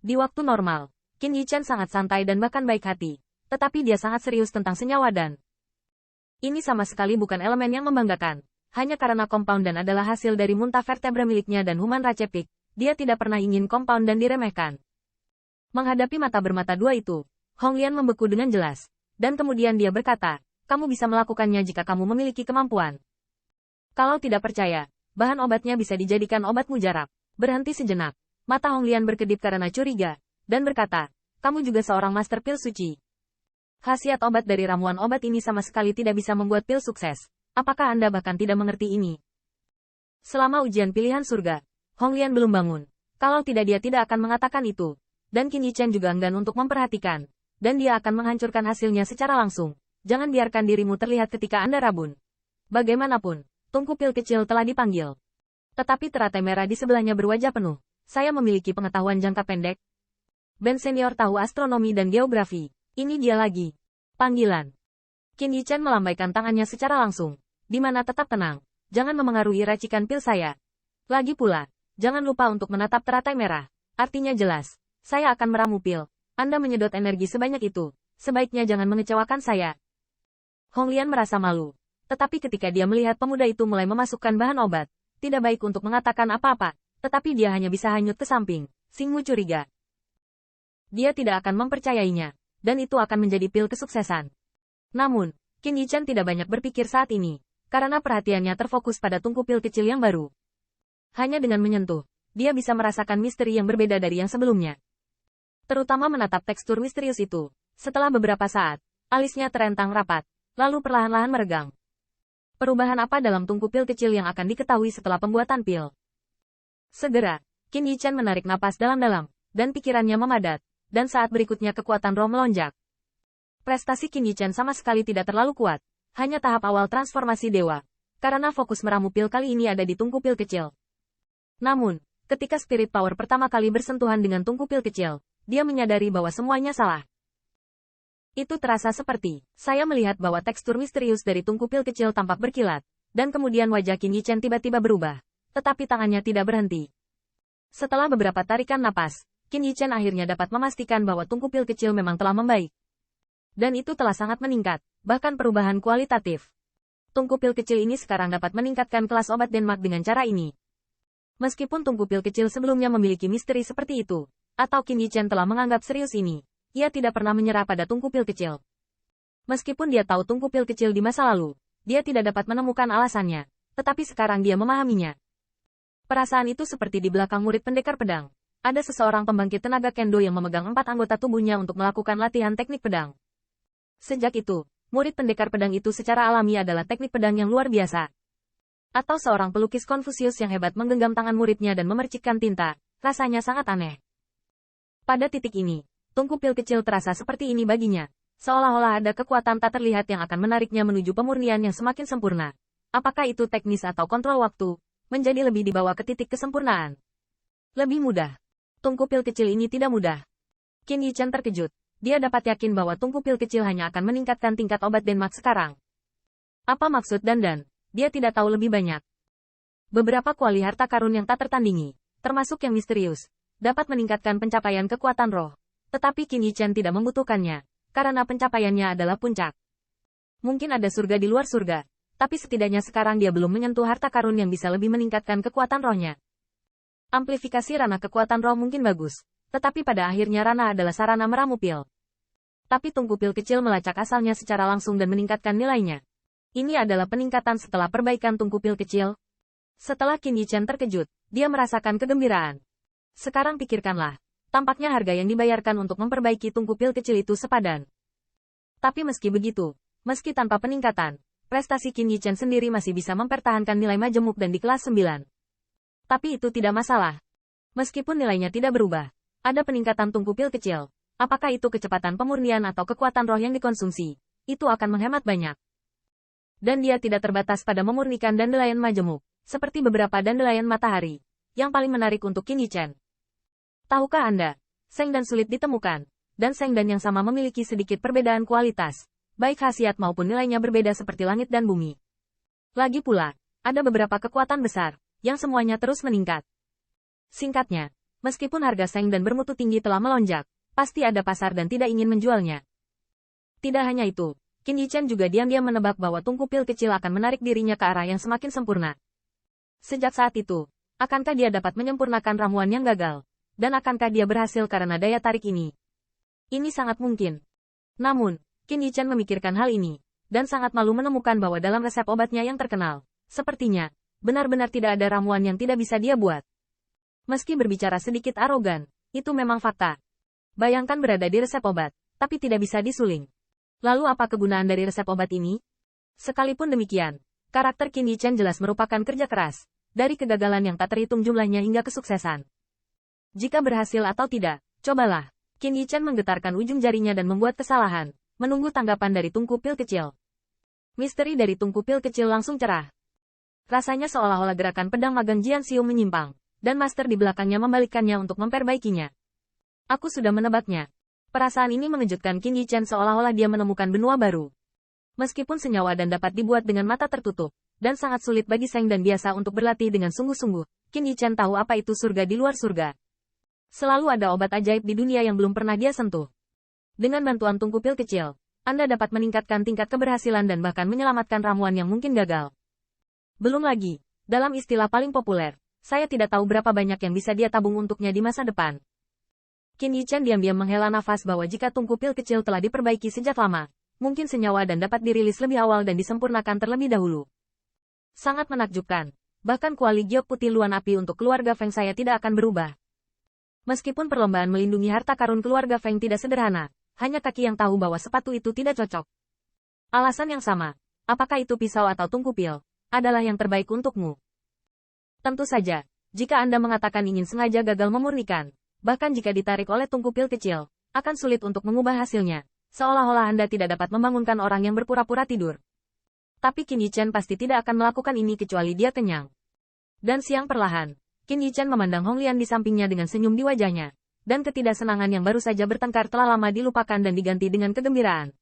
Di waktu normal, Qin Yichen sangat santai dan bahkan baik hati. Tetapi dia sangat serius tentang senyawa dan ini sama sekali bukan elemen yang membanggakan. Hanya karena compound dan adalah hasil dari muntah vertebra miliknya dan Human Racepik, dia tidak pernah ingin compound dan diremehkan. Menghadapi mata bermata dua itu, Hong Lian membeku dengan jelas. Dan kemudian dia berkata, kamu bisa melakukannya jika kamu memiliki kemampuan. Kalau tidak percaya, bahan obatnya bisa dijadikan obat mujarab. Berhenti sejenak. Mata Hong Lian berkedip karena curiga. Dan berkata, kamu juga seorang master pil suci. Khasiat obat dari ramuan obat ini sama sekali tidak bisa membuat pil sukses. Apakah Anda bahkan tidak mengerti ini? Selama ujian pilihan surga, Hong Lian belum bangun. Kalau tidak dia tidak akan mengatakan itu. Dan Qin Yichen juga enggan untuk memperhatikan. Dan dia akan menghancurkan hasilnya secara langsung. Jangan biarkan dirimu terlihat ketika Anda rabun. Bagaimanapun, tungku pil kecil telah dipanggil. Tetapi teratai merah di sebelahnya berwajah penuh. Saya memiliki pengetahuan jangka pendek. Ben senior tahu astronomi dan geografi. Ini dia lagi. Panggilan. Qin Yichen melambaikan tangannya secara langsung. Di mana tetap tenang. Jangan memengaruhi racikan pil saya. Lagi pula, jangan lupa untuk menatap teratai merah. Artinya jelas. Saya akan meramu pil. Anda menyedot energi sebanyak itu. Sebaiknya jangan mengecewakan saya. Hong Lian merasa malu. Tetapi ketika dia melihat pemuda itu mulai memasukkan bahan obat, tidak baik untuk mengatakan apa-apa. Tetapi dia hanya bisa hanyut ke samping. Xingmu curiga. Dia tidak akan mempercayainya. Dan itu akan menjadi pil kesuksesan. Namun, Qin Yichen tidak banyak berpikir saat ini, karena perhatiannya terfokus pada tungku pil kecil yang baru. Hanya dengan menyentuh, dia bisa merasakan misteri yang berbeda dari yang sebelumnya. Terutama menatap tekstur misterius itu. Setelah beberapa saat, alisnya terentang rapat, lalu perlahan-lahan meregang. Perubahan apa dalam tungku pil kecil yang akan diketahui setelah pembuatan pil? Segera, Qin Yichen menarik napas dalam-dalam, dan pikirannya memadat, dan saat berikutnya kekuatan roh melonjak. Prestasi Qin Yichen sama sekali tidak terlalu kuat, hanya tahap awal transformasi dewa, karena fokus meramu pil kali ini ada di tungku pil kecil. Namun, ketika spirit power pertama kali bersentuhan dengan tungku pil kecil, dia menyadari bahwa semuanya salah. Itu terasa seperti, saya melihat bahwa tekstur misterius dari tungku pil kecil tampak berkilat, dan kemudian wajah Qin Yichen tiba-tiba berubah, tetapi tangannya tidak berhenti. Setelah beberapa tarikan napas, Qin Yichen akhirnya dapat memastikan bahwa tungku pil kecil memang telah membaik. Dan itu telah sangat meningkat, bahkan perubahan kualitatif. Tungku pil kecil ini sekarang dapat meningkatkan kelas obat Denmark dengan cara ini. Meskipun tungku pil kecil sebelumnya memiliki misteri seperti itu, atau Qin Yichen telah menganggap serius ini, ia tidak pernah menyerah pada tungku pil kecil. Meskipun dia tahu tungku pil kecil di masa lalu, dia tidak dapat menemukan alasannya, tetapi sekarang dia memahaminya. Perasaan itu seperti di belakang murid pendekar pedang. Ada seseorang pembangkit tenaga kendo yang memegang 4 anggota tubuhnya untuk melakukan latihan teknik pedang. Sejak itu, murid pendekar pedang itu secara alami adalah teknik pedang yang luar biasa. Atau seorang pelukis Konfusius yang hebat menggenggam tangan muridnya dan memercikkan tinta, rasanya sangat aneh. Pada titik ini, tungku pil kecil terasa seperti ini baginya, seolah-olah ada kekuatan tak terlihat yang akan menariknya menuju pemurnian yang semakin sempurna. Apakah itu teknis atau kontrol waktu, menjadi lebih dibawa ke titik kesempurnaan. Lebih mudah. Tungku pil kecil ini tidak mudah. Qin Yichen terkejut. Dia dapat yakin bahwa tungku pil kecil hanya akan meningkatkan tingkat obat Denmark sekarang. Apa maksud Dandan? Dia tidak tahu lebih banyak. Beberapa kuali harta karun yang tak tertandingi, termasuk yang misterius, dapat meningkatkan pencapaian kekuatan roh. Tetapi Qin Yichen tidak membutuhkannya, karena pencapaiannya adalah puncak. Mungkin ada surga di luar surga, tapi setidaknya sekarang dia belum menyentuh harta karun yang bisa lebih meningkatkan kekuatan rohnya. Amplifikasi ranah kekuatan roh mungkin bagus, tetapi pada akhirnya ranah adalah sarana meramu pil. Tapi tungku pil kecil melacak asalnya secara langsung dan meningkatkan nilainya. Ini adalah peningkatan setelah perbaikan tungku pil kecil. Setelah Qin Yichen terkejut, dia merasakan kegembiraan. Sekarang pikirkanlah, tampaknya harga yang dibayarkan untuk memperbaiki tungku pil kecil itu sepadan. Tapi meski begitu, meski tanpa peningkatan, prestasi Qin Yichen sendiri masih bisa mempertahankan nilai majemuk dan di kelas 9. Tapi itu tidak masalah. Meskipun nilainya tidak berubah, ada peningkatan tungku pil kecil. Apakah itu kecepatan pemurnian atau kekuatan roh yang dikonsumsi, itu akan menghemat banyak. Dan dia tidak terbatas pada memurnikan dandelion majemuk, seperti beberapa dandelion matahari, yang paling menarik untuk Qin Yichen. Tahukah Anda, Seng dan sulit ditemukan, dan Seng dan yang sama memiliki sedikit perbedaan kualitas, baik khasiat maupun nilainya berbeda seperti langit dan bumi. Lagi pula, ada beberapa kekuatan besar, yang semuanya terus meningkat. Singkatnya, Meskipun harga seng dan bermutu tinggi telah melonjak, pasti ada pasar dan tidak ingin menjualnya. Tidak hanya itu, Qin Yichen juga diam-diam menebak bahwa tungku pil kecil akan menarik dirinya ke arah yang semakin sempurna. Sejak saat itu, akankah dia dapat menyempurnakan ramuan yang gagal? Dan akankah dia berhasil karena daya tarik ini? Ini sangat mungkin. Namun, Qin Yichen memikirkan hal ini, dan sangat malu menemukan bahwa dalam resep obatnya yang terkenal, sepertinya, benar-benar tidak ada ramuan yang tidak bisa dia buat. Meski berbicara sedikit arogan, itu memang fakta. Bayangkan berada di resep obat, tapi tidak bisa disuling. Lalu apa kegunaan dari resep obat ini? Sekalipun demikian, karakter Qin Yichen jelas merupakan kerja keras, dari kegagalan yang tak terhitung jumlahnya hingga kesuksesan. Jika berhasil atau tidak, cobalah. Qin Yichen menggetarkan ujung jarinya dan membuat kesalahan, menunggu tanggapan dari tungku pil kecil. Misteri dari tungku pil kecil langsung cerah. Rasanya seolah-olah gerakan pedang magang Jian Xiu menyimpang, dan master di belakangnya membalikkannya untuk memperbaikinya. Aku sudah menebaknya. Perasaan ini mengejutkan Qin Yichen seolah-olah dia menemukan benua baru. Meskipun senyawa dan dapat dibuat dengan mata tertutup, dan sangat sulit bagi Seng dan biasa untuk berlatih dengan sungguh-sungguh, Qin Yichen tahu apa itu surga di luar surga. Selalu ada obat ajaib di dunia yang belum pernah dia sentuh. Dengan bantuan tungku pil kecil, Anda dapat meningkatkan tingkat keberhasilan dan bahkan menyelamatkan ramuan yang mungkin gagal. Belum lagi, dalam istilah paling populer, saya tidak tahu berapa banyak yang bisa dia tabung untuknya di masa depan. Qin Yichen diam-diam menghela nafas bahwa jika tungku pil kecil telah diperbaiki sejak lama, mungkin senyawa dan dapat dirilis lebih awal dan disempurnakan terlebih dahulu. Sangat menakjubkan. Bahkan kuali giok putih luan api untuk keluarga Feng saya tidak akan berubah. Meskipun perlombaan melindungi harta karun keluarga Feng tidak sederhana, hanya kaki yang tahu bahwa sepatu itu tidak cocok. Alasan yang sama, apakah itu pisau atau tungku pil, adalah yang terbaik untukmu. Tentu saja, jika Anda mengatakan ingin sengaja gagal memurnikan, bahkan jika ditarik oleh tungku pil kecil, akan sulit untuk mengubah hasilnya, seolah-olah Anda tidak dapat membangunkan orang yang berpura-pura tidur. Tapi Qin Yichen pasti tidak akan melakukan ini kecuali dia kenyang. Dan siang perlahan, Qin Yichen memandang Hong Lian di sampingnya dengan senyum di wajahnya, dan ketidaksenangan yang baru saja bertengkar telah lama dilupakan dan diganti dengan kegembiraan.